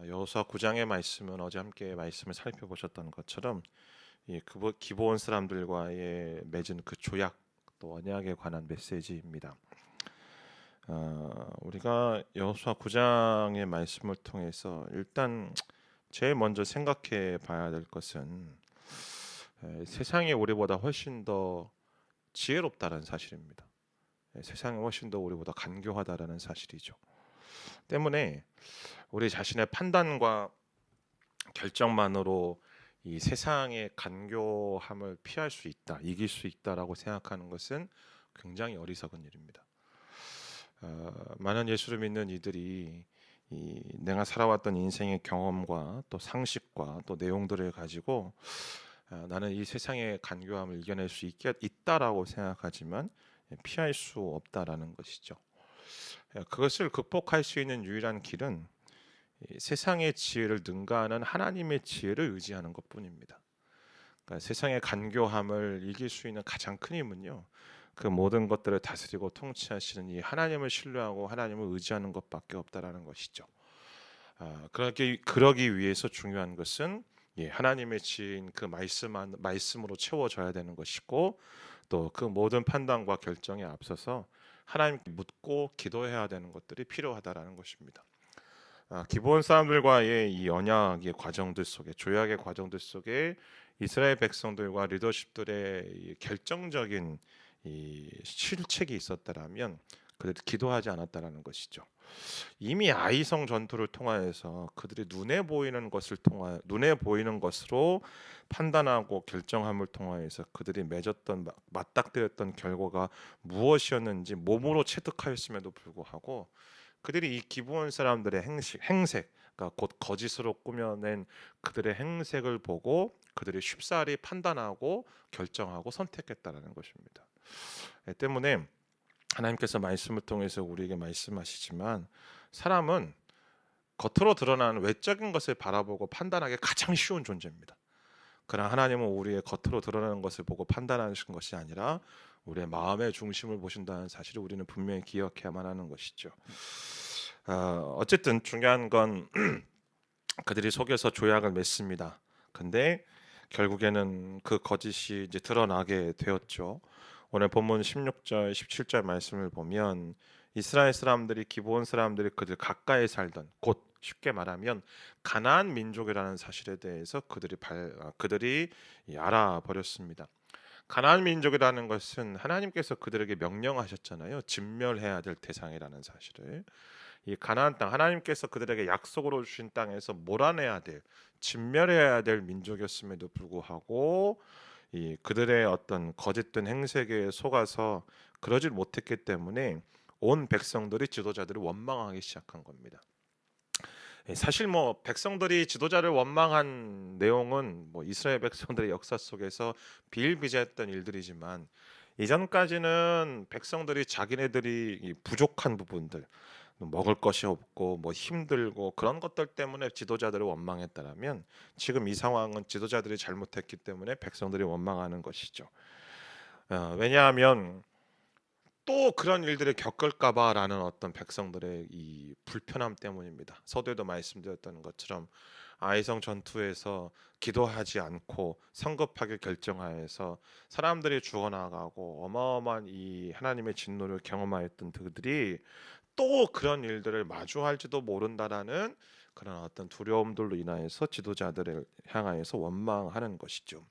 여호수아 9장의 말씀은 어제 함께 말씀을 살펴보셨던 것처럼 이 기브온 사람들과의 맺은 그 조약 또 언약에 관한 메시지입니다. 우리가 여호수아 9장의 말씀을 통해서 일단 제일 먼저 생각해 봐야 될 것은 세상이 우리보다 훨씬 더 지혜롭다는 사실입니다. 세상이 훨씬 더 우리보다 간교하다라는 사실이죠. 때문에 우리 자신의 판단과 결정만으로 이 세상의 간교함을 피할 수 있다, 이길 수 있다라고 생각하는 것은 굉장히 어리석은 일입니다. 많은 예수를 믿는 이들이 내가 살아왔던 인생의 경험과 또 상식과 또 내용들을 가지고 나는 이 세상의 간교함을 이겨낼 수 있다라고 생각하지만 피할 수 없다라는 것이죠. 그것을 극복할 수 있는 유일한 길은 세상의 지혜를 능가하는 하나님의 지혜를 의지하는 것뿐입니다. 그러니까 세상의 간교함을 이길 수 있는 가장 큰 힘은요, 그 모든 것들을 다스리고 통치하시는 이 하나님을 신뢰하고 하나님을 의지하는 것밖에 없다라는 것이죠. 그러기 위해서 중요한 것은 하나님의 지혜인 그 말씀으로 채워져야 되는 것이고, 또 그 모든 판단과 결정에 앞서서 하나님께 묻고 기도해야 되는 것들이 필요하다라는 것입니다. 기브온 사람들과의 이 언약의 과정들 속에, 조약의 과정들 속에 이스라엘 백성들과 리더십들의 이 결정적인 이 실책이 있었다라면 그들이 기도하지 않았다라는 것이죠. 이미 아이성 전투를 통하여서 그들이 눈에 보이는 것으로 판단하고 결정함을 통하여서 그들이 맺었던 맞닥뜨렸던 결과가 무엇이었는지 몸으로 체득하였음에도 불구하고 그들이 이 기브온 사람들의 행색, 그러니까 곧 거짓으로 꾸며낸 그들의 행색을 보고 그들이 쉽사리 판단하고 결정하고 선택했다라는 것입니다. 때문에 하나님께서 말씀을 통해서 우리에게 말씀하시지만 사람은 겉으로 드러나는 외적인 것을 바라보고 판단하기 가장 쉬운 존재입니다. 그러나 하나님은 우리의 겉으로 드러나는 것을 보고 판단하시는 것이 아니라 우리의 마음의 중심을 보신다는 사실을 우리는 분명히 기억해야만 하는 것이죠. 어쨌든 중요한 건 그들이 속여서 조약을 맺습니다. 근데 결국에는 그 거짓이 이제 드러나게 되었죠. 오늘 본문 16절, 17절 말씀을 보면 이스라엘 사람들이 기브온 사람들이 그들 가까이 살던 곧 쉽게 말하면 가나안 민족이라는 사실에 대해서 그들이 알아버렸습니다. 가나안 민족이라는 것은 하나님께서 그들에게 명령하셨잖아요. 진멸해야 될 대상이라는 사실을. 이 가나안 땅, 하나님께서 그들에게 약속으로 주신 땅에서 몰아내야 될, 진멸해야 될 민족이었음에도 불구하고 이 그들의 어떤 거짓된 행색에 속아서 그러질 못했기 때문에 온 백성들이 지도자들을 원망하기 시작한 겁니다. 사실 뭐 백성들이 지도자를 원망한 내용은 뭐 이스라엘 백성들의 역사 속에서 비일비재했던 일들이지만 이전까지는 백성들이 자기네들이 이 부족한 부분들, 먹을 것이 없고 뭐 힘들고 그런 것들 때문에 지도자들을 원망했다라면 지금 이 상황은 지도자들이 잘못했기 때문에 백성들이 원망하는 것이죠. 왜냐하면 또 그런 일들을 겪을까봐라는 어떤 백성들의 이 불편함 때문입니다. 서두에도 말씀드렸던 것처럼 아이성 전투에서 기도하지 않고 성급하게 결정하여서 사람들이 죽어나가고 어마어마한 이 하나님의 진노를 경험하였던 그들이 또 그런 일들을 마주할지도 모른다라는 그런 어떤 두려움들로 인하여서 지도자들을 향하여서 원망하는 것이죠.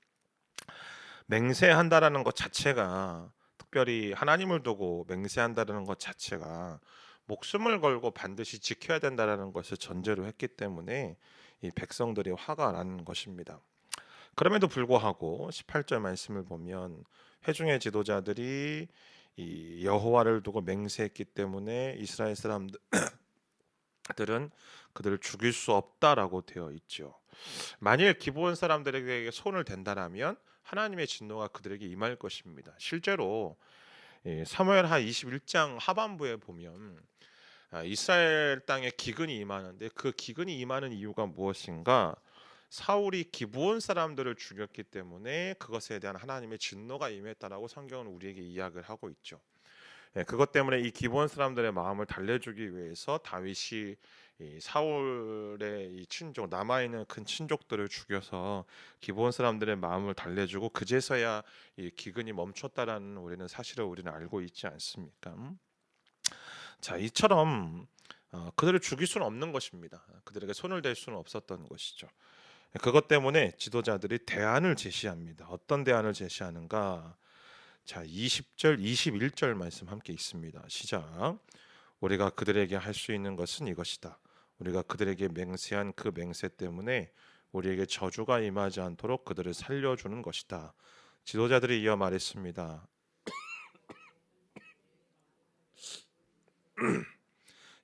맹세한다라는 것 자체가, 특별히 하나님을 두고 맹세한다라는 것 자체가 목숨을 걸고 반드시 지켜야 된다라는 것을 전제로 했기 때문에 이 백성들이 화가 나는 것입니다. 그럼에도 불구하고 18절 말씀을 보면 회중의 지도자들이 이 여호와를 두고 맹세했기 때문에 이스라엘 사람들은 그들을 죽일 수 없다라고 되어 있죠. 만일 기브온 사람들에게 손을 댄다라면 하나님의 진노가 그들에게 임할 것입니다. 실제로 사무엘하 21장 하반부에 보면 이스라엘 땅에 기근이 임하는데 그 기근이 임하는 이유가 무엇인가? 사울이 기브온 사람들을 죽였기 때문에 그것에 대한 하나님의 진노가 임했다라고 성경은 우리에게 이야기를 하고 있죠. 그것 때문에 이 기브온 사람들의 마음을 달래주기 위해서 다윗이 이 사울의 이 친족 남아 있는 큰 친족들을 죽여서 기브온 사람들의 마음을 달래주고 그제서야 이 기근이 멈췄다라는 우리는 사실을 우리는 알고 있지 않습니까? 자, 이처럼 그들을 죽일 수는 없는 것입니다. 그들에게 손을 댈 수는 없었던 것이죠. 그것 때문에 지도자들이 대안을 제시합니다. 어떤 대안을 제시하는가? 자, 20절, 21절 말씀 함께 있습니다. 시작. 우리가 그들에게 할 수 있는 것은 이것이다. 우리가 그들에게 맹세한 그 맹세 때문에 우리에게 저주가 임하지 않도록 그들을 살려주는 것이다. 지도자들이 이어 말했습니다.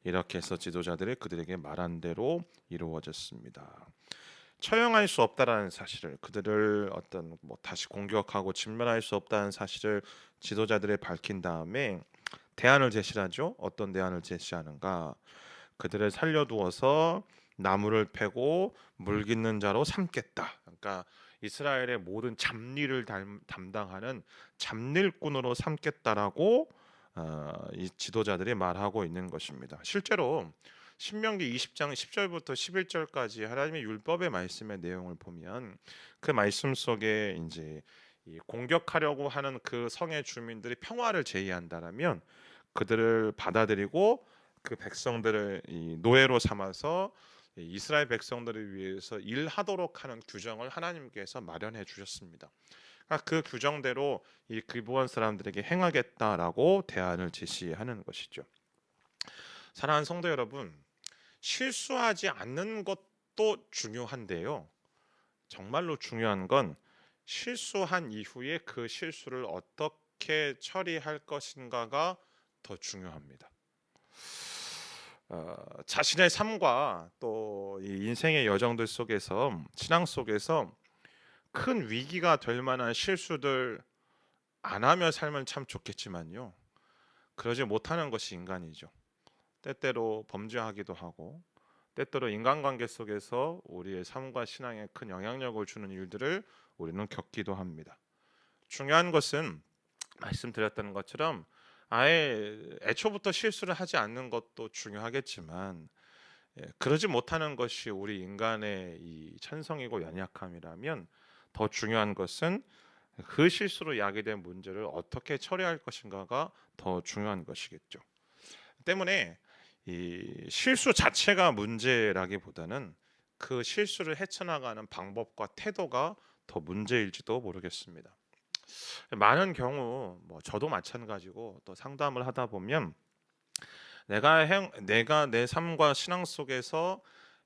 이렇게 해서 지도자들이 그들에게 말한 대로 이루어졌습니다. 처형할 수 없다라는 사실을, 그들을 어떤 다시 공격하고 진멸할 수 없다는 사실을 지도자들이 밝힌 다음에 대안을 제시하죠. 어떤 대안을 제시하는가? 그들을 살려두어서 나무를 패고 물 깃는 자로 삼겠다. 그러니까 이스라엘의 모든 잡일을 담당하는 잡일꾼으로 삼겠다라고 이 지도자들이 말하고 있는 것입니다. 실제로 신명기 20장 10절부터 11절까지 하나님의 율법의 말씀의 내용을 보면 그 말씀 속에 이제 이 공격하려고 하는 그 성의 주민들이 평화를 제의한다라면 그들을 받아들이고 그 백성들을 이 노예로 삼아서 이스라엘 백성들을 위해서 일하도록 하는 규정을 하나님께서 마련해 주셨습니다. 그러니까 그 규정대로 이 기브온 사람들에게 행하겠다라고 대안을 제시하는 것이죠. 사랑하는 성도 여러분, 실수하지 않는 것도 중요한데요. 정말로 중요한 건 실수한 이후에 그 실수를 어떻게 처리할 것인가가 더 중요합니다. 자신의 삶과 또 이 인생의 여정들 속에서 신앙 속에서 큰 위기가 될 만한 실수들 안 하며 살면 참 좋겠지만요. 그러지 못하는 것이 인간이죠. 때때로 범죄하기도 하고 때때로 인간관계 속에서 우리의 삶과 신앙에 큰 영향력을 주는 일들을 우리는 겪기도 합니다. 중요한 것은 말씀드렸던 것처럼 아예 애초부터 실수를 하지 않는 것도 중요하겠지만 그러지 못하는 것이 우리 인간의 이 천성이고 연약함이라면 더 중요한 것은 그 실수로 야기된 문제를 어떻게 처리할 것인가가 더 중요한 것이겠죠. 때문에 이 실수 자체가 문제라기보다는 그 실수를 헤쳐나가는 방법과 태도가 더 문제일지도 모르겠습니다. 많은 경우 저도 마찬가지고 또 상담을 하다 보면 내가 내 삶과 신앙 속에서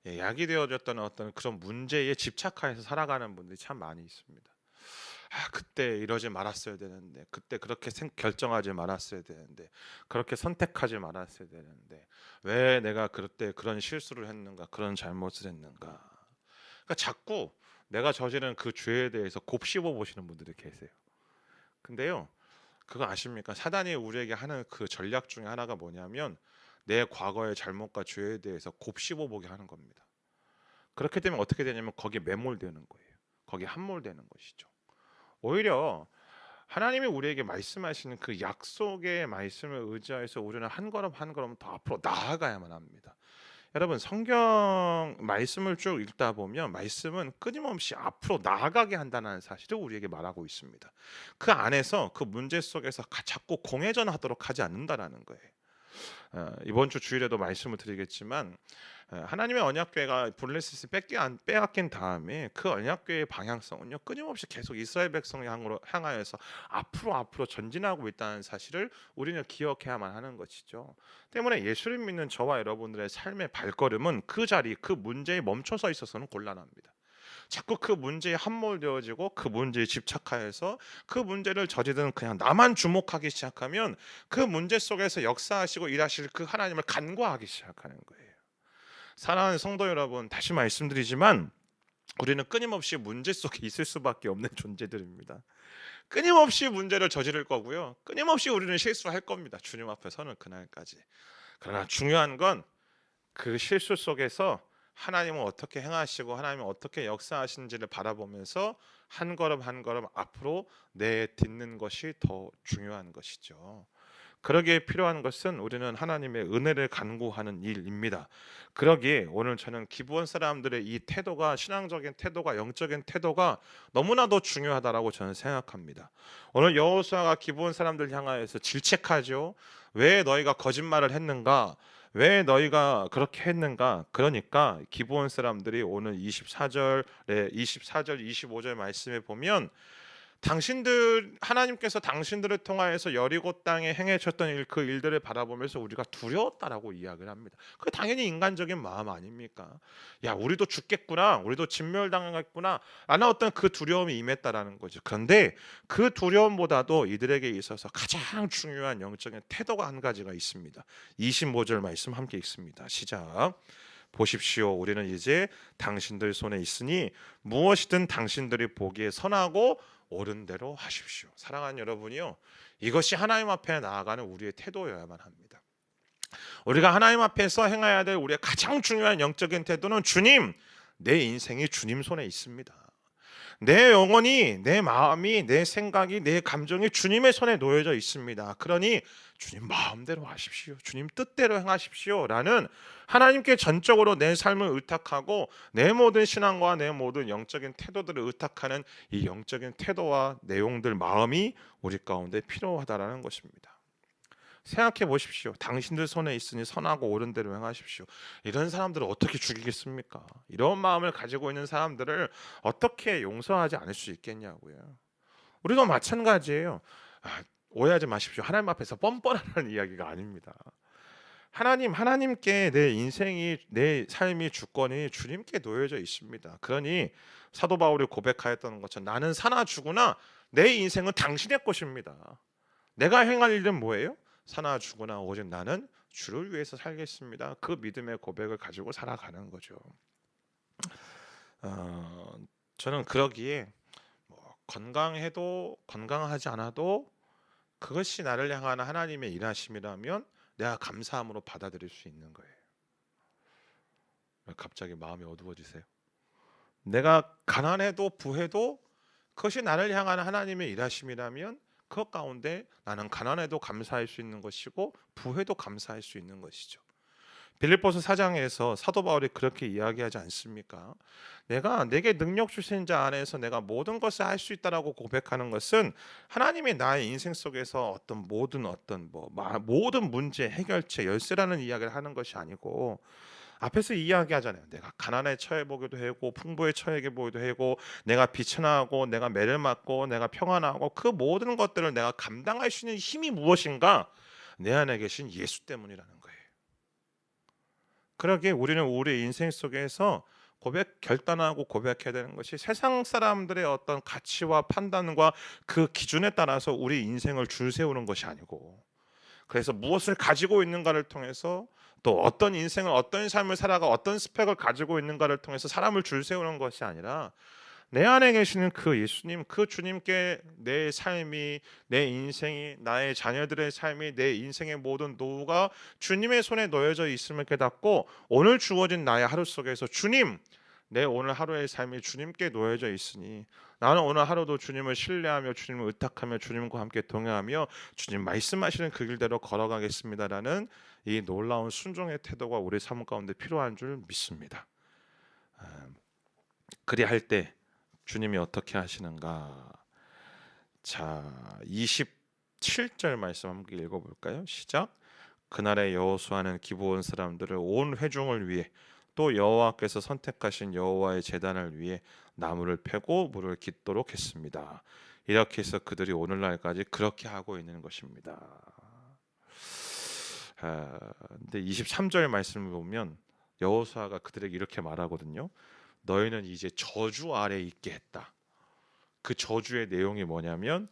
약이 되어졌던 어떤 그런 문제에 집착해서 살아가는 분들이 참 많이 있습니다. 그때 이러지 말았어야 되는데, 그때 그렇게 결정하지 말았어야 되는데, 그렇게 선택하지 말았어야 되는데, 왜 내가 그때 그런 실수를 했는가, 그런 잘못을 했는가. 그러니까 자꾸 내가 저지른 그 죄에 대해서 곱씹어 보시는 분들이 계세요. 근데요, 그거 아십니까? 사단이 우리에게 하는 그 전략 중에 하나가 뭐냐면 내 과거의 잘못과 죄에 대해서 곱씹어 보게 하는 겁니다. 그렇게 되면 어떻게 되냐면 거기에 매몰되는 거예요. 거기에 함몰되는 것이죠. 오히려 하나님이 우리에게 말씀하시는 그 약속의 말씀을 의지해서 우리는 한 걸음 한 걸음 더 앞으로 나아가야만 합니다. 여러분, 성경 말씀을 쭉 읽다 보면 말씀은 끊임없이 앞으로 나아가게 한다는 사실을 우리에게 말하고 있습니다. 그 안에서 그 문제 속에서 자꾸 공회전하도록 하지 않는다라는 거예요. 이번 주 주일에도 말씀을 드리겠지만 하나님의 언약궤가 블레셋이 빼앗긴 다음에 그 언약궤의 방향성은요 끊임없이 계속 이스라엘 백성을 향하여서 앞으로 전진하고 있다는 사실을 우리는 기억해야만 하는 것이죠. 때문에 예수를 믿는 저와 여러분들의 삶의 발걸음은 그 자리, 그 문제에 멈춰서 있어서는 곤란합니다. 자꾸 그 문제에 함몰되어지고 그 문제에 집착하여서 그 문제를 저지른 그냥 나만 주목하기 시작하면 그 문제 속에서 역사하시고 일하실 그 하나님을 간과하기 시작하는 거예요. 사랑하는 성도 여러분, 다시 말씀드리지만 우리는 끊임없이 문제 속에 있을 수밖에 없는 존재들입니다. 끊임없이 문제를 저지를 거고요. 끊임없이 우리는 실수할 겁니다. 주님 앞에 서는 그날까지. 그러나 중요한 건 그 실수 속에서 하나님은 어떻게 행하시고 하나님은 어떻게 역사하시는지를 바라보면서 한 걸음 한 걸음 앞으로 내딛는 것이 더 중요한 것이죠. 그러기에 필요한 것은 우리는 하나님의 은혜를 간구하는 일입니다. 그러기에 오늘 저는 기브온 사람들의 이 태도가, 신앙적인 태도가, 영적인 태도가 너무나도 중요하다라고 저는 생각합니다. 오늘 여호수아가 기브온 사람들 향하여서 질책하죠. 왜 너희가 거짓말을 했는가? 왜 너희가 그렇게 했는가? 그러니까 기브온 사람들이 오늘 24절 25절 말씀에 보면, 당신들, 하나님께서 당신들을 통하여서 여리고 땅에 행하셨던 그 일들을 바라보면서 우리가 두려웠다라고 이야기를 합니다. 그 당연히 인간적인 마음 아닙니까? 야, 우리도 죽겠구나, 우리도 진멸당하겠구나 라는 어떤 그 두려움이 임했다라는 거죠. 그런데 그 두려움보다도 이들에게 있어서 가장 중요한 영적인 태도가 한 가지가 있습니다. 25절 말씀 함께 읽습니다. 시작. 보십시오, 우리는 이제 당신들 손에 있으니 무엇이든 당신들이 보기에 선하고 옳은 대로 하십시오. 사랑하는 여러분이요, 이것이 하나님 앞에 나아가는 우리의 태도여야만 합니다. 우리가 하나님 앞에서 행해야 될 우리의 가장 중요한 영적인 태도는, 주님, 내 인생이 주님 손에 있습니다. 내 영혼이, 내 마음이, 내 생각이, 내 감정이 주님의 손에 놓여져 있습니다. 그러니 주님 마음대로 하십시오, 주님 뜻대로 행하십시오 라는 하나님께 전적으로 내 삶을 의탁하고 내 모든 신앙과 내 모든 영적인 태도들을 의탁하는 이 영적인 태도와 내용들, 마음이 우리 가운데 필요하다라는 것입니다. 생각해 보십시오. 당신들 손에 있으니 선하고 옳은 대로 행하십시오. 이런 사람들을 어떻게 죽이겠습니까? 이런 마음을 가지고 있는 사람들을 어떻게 용서하지 않을 수 있겠냐고요. 우리도 마찬가지예요. 오해하지 마십시오. 하나님 앞에서 뻔뻔하는 이야기가 아닙니다. 하나님께 내 인생이, 내 삶이, 주권이 주님께 놓여져 있습니다. 그러니 사도 바울이 고백하였던 것처럼, 나는 사나 죽으나 내 인생은 당신의 것입니다. 내가 행할 일은 뭐예요? 사나 죽으나 오직 나는 주를 위해서 살겠습니다. 그 믿음의 고백을 가지고 살아가는 거죠. 저는 그러기에 건강해도 건강하지 않아도 그것이 나를 향하는 하나님의 일하심이라면 내가 감사함으로 받아들일 수 있는 거예요. 갑자기 마음이 어두워지세요? 내가 가난해도 부해도 그것이 나를 향하는 하나님의 일하심이라면 그 가운데 나는 가난해도 감사할 수 있는 것이고 부해도 감사할 수 있는 것이죠. 빌립보서 4장에서 사도 바울이 그렇게 이야기하지 않습니까? 내게 능력 주신 자 안에서 내가 모든 것을 할 수 있다라고 고백하는 것은, 하나님이 나의 인생 속에서 모든 문제 해결책, 열쇠라는 이야기를 하는 것이 아니고, 앞에서 이야기하잖아요. 내가 가난에 처해 보기도 하고 풍부에 처해 보기도 하고, 내가 비천하고 내가 매를 맞고 내가 평안하고, 그 모든 것들을 내가 감당할 수 있는 힘이 무엇인가? 내 안에 계신 예수 때문이라는 거예요. 그러기에 우리는 우리 인생 속에서 결단하고 고백해야 되는 것이, 세상 사람들의 어떤 가치와 판단과 그 기준에 따라서 우리 인생을 줄 세우는 것이 아니고, 그래서 무엇을 가지고 있는가를 통해서, 또 어떤 인생을, 어떤 삶을 살아가 어떤 스펙을 가지고 있는가를 통해서 사람을 줄 세우는 것이 아니라, 내 안에 계시는 그 예수님, 그 주님께 내 삶이, 내 인생이, 나의 자녀들의 삶이, 내 인생의 모든 노후가 주님의 손에 놓여져 있음을 깨닫고, 오늘 주어진 나의 하루 속에서 주님, 내 오늘 하루의 삶이 주님께 놓여져 있으니 나는 오늘 하루도 주님을 신뢰하며 주님을 의탁하며 주님과 함께 동행하며 주님 말씀하시는 그 길대로 걸어가겠습니다라는 이 놀라운 순종의 태도가 우리 삶 가운데 필요한 줄 믿습니다. 그리할 때 주님이 어떻게 하시는가? 자, 27절 말씀 함께 읽어볼까요? 시작. 그날의 여호수아는 기브온 사람들을 온 회중을 위해, 또 여호와께서 선택하신 여호와의 제단을 위해 나무를 패고 물을 깃도록 했습니다. 이렇게 해서 그들이 오늘날까지 그렇게 하고 있는 것입니다. 근데 23절 말씀을 보면 여호수아가 그들에게 이렇게 말하거든요. 너희는 이제 저주 아래 있게 했다. 그 저주의 내용이 뭐냐면,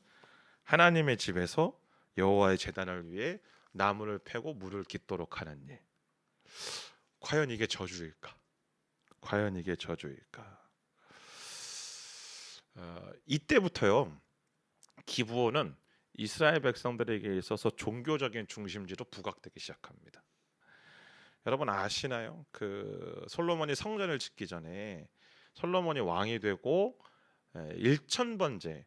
하나님의 집에서 여호와의 제단을 위해 나무를 패고 물을 깃도록 하는 일. 과연 이게 저주일까? 과연 이게 저주일까? 이때부터요, 기브온은 이스라엘 백성들에게 있어서 종교적인 중심지로 부각되기 시작합니다. 여러분 아시나요? 그 솔로몬이 성전을 짓기 전에, 솔로몬이 왕이 되고 1000번째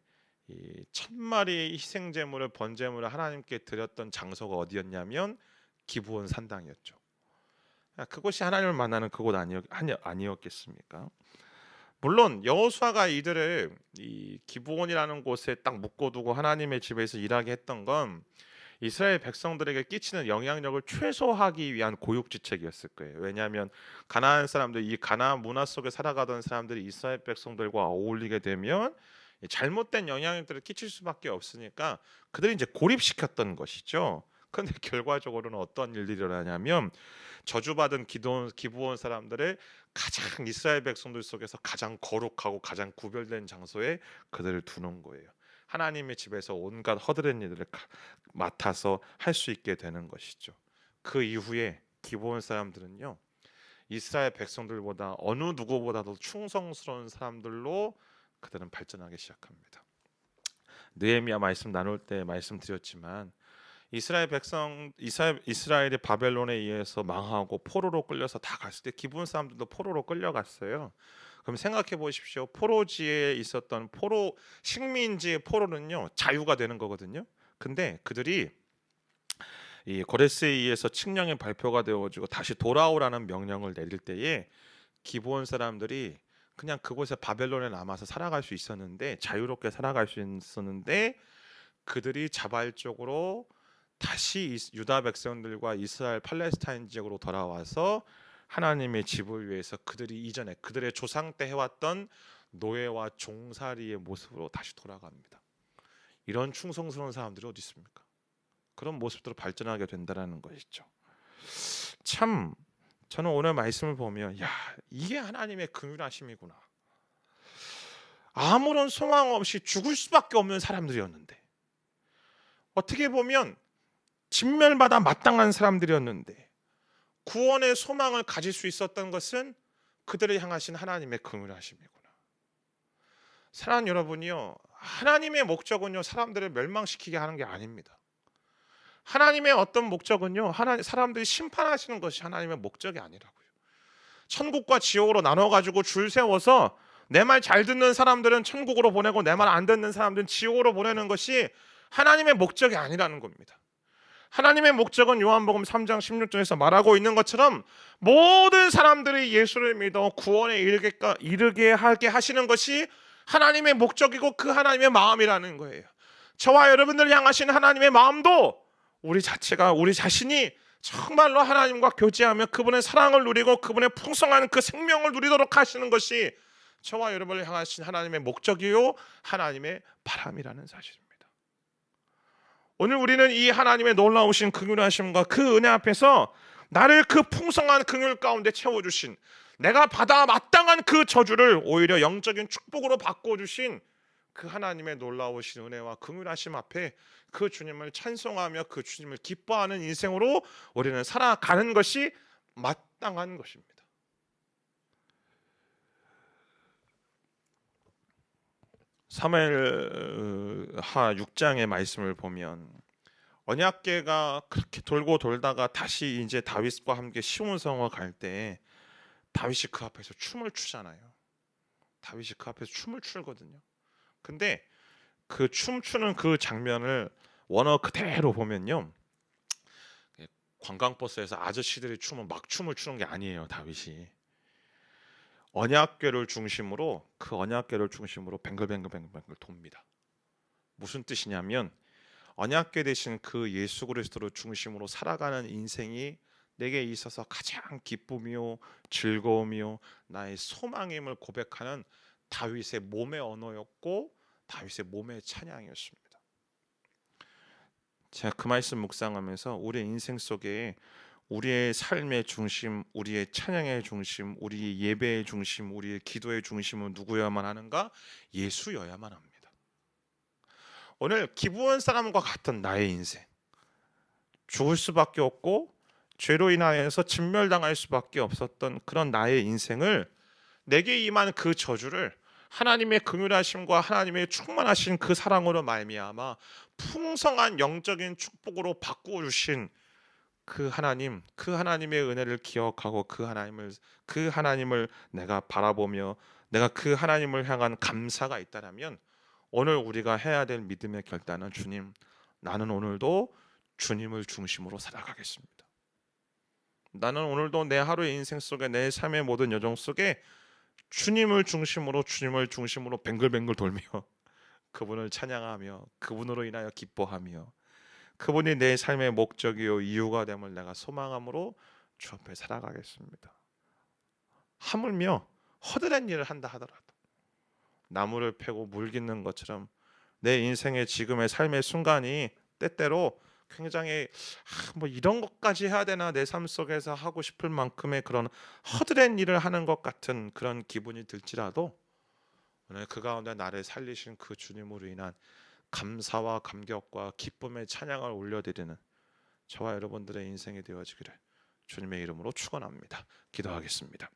이 1000마리의 희생 제물을 번제물을 하나님께 드렸던 장소가 어디였냐면 기브온 산당이었죠. 그곳이 하나님을 만나는 그곳 아니었겠습니까? 물론 여호수아가 이들을 이 기브온이라는 곳에 딱 묶어두고 하나님의 집에서 일하게 했던 건 이스라엘 백성들에게 끼치는 영향력을 최소화하기 위한 고육지책이었을 거예요. 왜냐하면 가나안 사람들, 이 가나안 문화 속에 살아가던 사람들이 이스라엘 백성들과 어울리게 되면 잘못된 영향력들을 끼칠 수밖에 없으니까 그들이 이제 고립시켰던 것이죠. 그런데 결과적으로는 어떤 일들이 일어나냐면 저주받은 기브온 사람들의 가장 이스라엘 백성들 속에서 가장 거룩하고 가장 구별된 장소에 그들을 두는 거예요. 하나님의 집에서 온갖 허드렛 일들을 맡아서 할 수 있게 되는 것이죠. 그 이후에 기브온 사람들은요, 이스라엘 백성들보다 어느 누구보다도 충성스러운 사람들로 그들은 발전하기 시작합니다. 느헤미야 말씀 나눌 때 말씀드렸지만 이스라엘이 바벨론에 의해서 망하고 포로로 끌려서 다 갔을 때 기브온 사람들도 포로로 끌려갔어요. 그럼 생각해 보십시오. 포로지에 있었던 식민지의 포로는요, 자유가 되는 거거든요. 근데 그들이 이 고레스에 의해서 칙령이 발표가 되어지고 다시 돌아오라는 명령을 내릴 때에 기브온 사람들이 그냥 그곳에 바벨론에 남아서 살아갈 수 있었는데, 자유롭게 살아갈 수 있었는데, 그들이 자발적으로 다시 유다 백성들과 이스라엘 팔레스타인 지역으로 돌아와서 하나님의 집을 위해서 그들이 이전에 그들의 조상 때 해왔던 노예와 종살이의 모습으로 다시 돌아갑니다. 이런 충성스러운 사람들이 어디 있습니까? 그런 모습으로 발전하게 된다는 것이죠. 참 저는 오늘 말씀을 보면 이게 하나님의 긍휼하심이구나. 아무런 소망 없이 죽을 수밖에 없는 사람들이었는데, 어떻게 보면 진멸받아 마땅한 사람들이었는데 구원의 소망을 가질 수 있었던 것은 그들을 향하신 하나님의 긍휼하심이구나. 사랑하는 여러분이요, 하나님의 목적은요, 사람들을 멸망시키게 하는 게 아닙니다. 하나님의 어떤 목적은요, 사람들이 심판하시는 것이 하나님의 목적이 아니라고요. 천국과 지옥으로 나눠가지고 줄 세워서 내 말 잘 듣는 사람들은 천국으로 보내고 내 말 안 듣는 사람들은 지옥으로 보내는 것이 하나님의 목적이 아니라는 겁니다. 하나님의 목적은 요한복음 3장 16절에서 말하고 있는 것처럼 모든 사람들이 예수를 믿어 구원에 이르게 하게 하시는 것이 하나님의 목적이고 그 하나님의 마음이라는 거예요. 저와 여러분들을 향하신 하나님의 마음도 우리 자신이 정말로 하나님과 교제하며 그분의 사랑을 누리고 그분의 풍성한 그 생명을 누리도록 하시는 것이 저와 여러분을 향하신 하나님의 목적이요 하나님의 바람이라는 사실입니다. 오늘 우리는 이 하나님의 놀라우신 긍휼하심과 그 은혜 앞에서 나를 그 풍성한 긍휼 가운데 채워주신, 내가 받아 마땅한 그 저주를 오히려 영적인 축복으로 바꿔주신 그 하나님의 놀라우신 은혜와 긍휼하심 앞에 그 주님을 찬송하며 그 주님을 기뻐하는 인생으로 우리는 살아가는 것이 마땅한 것입니다. 사무엘하 6장의 말씀을 보면 언약궤가 그렇게 돌고 돌다가 다시 이제 다윗과 함께 시온성을 갈 때 다윗이 그 앞에서 춤을 추잖아요. 다윗이 그 앞에서 춤을 추거든요. 근데 그 춤추는 그 장면을 원어 그대로 보면요, 관광버스에서 아저씨들이 막 춤을 추는 게 아니에요. 다윗이 언약궤를 중심으로 뱅글뱅글 돕니다. 무슨 뜻이냐면 언약궤 대신 그 예수 그리스도를 중심으로 살아가는 인생이 내게 있어서 가장 기쁨이요 즐거움이요 나의 소망임을 고백하는 다윗의 몸의 언어였고 다윗의 몸의 찬양이었습니다. 제가 그 말씀 묵상하면서 우리 인생 속에 우리의 삶의 중심, 우리의 찬양의 중심, 우리의 예배의 중심, 우리의 기도의 중심은 누구여야만 하는가? 예수여야만 합니다. 오늘 기브온 사람과 같은 나의 인생, 죽을 수밖에 없고 죄로 인하여서 진멸당할 수밖에 없었던 그런 나의 인생을, 내게 임한 그 저주를 하나님의 긍휼하심과 하나님의 충만하신 그 사랑으로 말미암아 풍성한 영적인 축복으로 바꾸어 주신 그 하나님의 은혜를 기억하고 그 하나님을 내가 바라보며 내가 그 하나님을 향한 감사가 있다라면 오늘 우리가 해야 될 믿음의 결단은 주님, 나는 오늘도 주님을 중심으로 살아가겠습니다. 나는 오늘도 내 하루의 인생 속에 내 삶의 모든 여정 속에 주님을 중심으로 뱅글뱅글 돌며 그분을 찬양하며 그분으로 인하여 기뻐하며 그분이 내 삶의 목적이요 이유가 됨을 내가 소망함으로 주 앞에 살아가겠습니다. 하물며 허드렛 일을 한다 하더라도 나무를 패고 물 깃는 것처럼 내 인생의 지금의 삶의 순간이 때때로 굉장히 뭐 이런 것까지 해야 되나 내 삶 속에서 하고 싶을 만큼의 그런 허드렛 일을 하는 것 같은 그런 기분이 들지라도 오늘 그 가운데 나를 살리신 그 주님으로 인한 감사와 감격과 기쁨의 찬양을 올려드리는 저와 여러분들의 인생이 되어지기를 주님의 이름으로 축원합니다. 기도하겠습니다.